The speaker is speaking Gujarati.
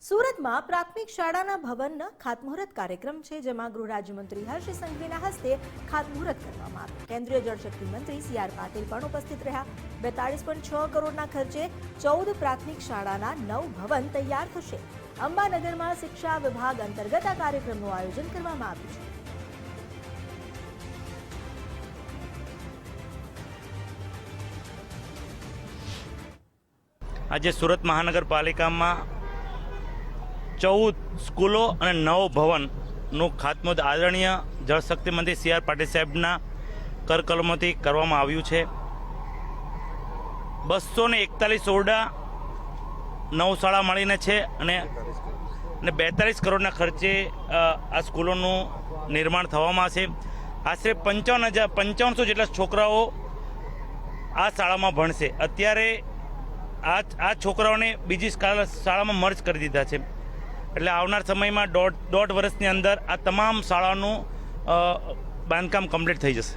સુરતમાં પ્રાથમિક શાળાના ભવનના ખાતમુહૂર્ત કાર્યક્રમ છે, જેમાં ગૃહ રાજ્યમંત્રી હર્ષ સંઘવીના હસ્તે ખાતમુહૂર્ત કરવામાં આવ્યું। કેન્દ્રીય જળશક્તિ મંત્રી સી.આર. પાટીલ પણ ઉપસ્થિત રહ્યા। 42.6 કરોડના ખર્ચે 14 પ્રાથમિક શાળાના 9 ભવન તૈયાર થશે। અંબાનગરમાં શિક્ષા વિભાગ અંતર્ગત આ કાર્યક્રમનું આયોજન કરવામાં આવ્યું છે। આજે સુરત મહાનગરપાલિકામાં 14 સ્કૂલો અને 9 ભવનનું ખાતમુહૂર્ત આદરણીય જળશક્તિ મંત્રી સી.આર. પાટીલ સાહેબના કરકલમોથી કરવામાં આવ્યું છે। 241 ઓરડા 9 શાળા મળીને છે અને 42 કરોડના ખર્ચે આ સ્કૂલોનું નિર્માણ થવામાં છે। આશરે 5500 જેટલા છોકરાઓ આ શાળામાં ભણશે। અત્યારે આ છોકરાઓને બીજી શાળામાં મર્જ કરી દીધા છે, એટલે આવનાર સમયમાં દોઢ વર્ષની અંદર આ તમામ શાળાનું બાંધકામ કમ્પ્લીટ થઈ જશે।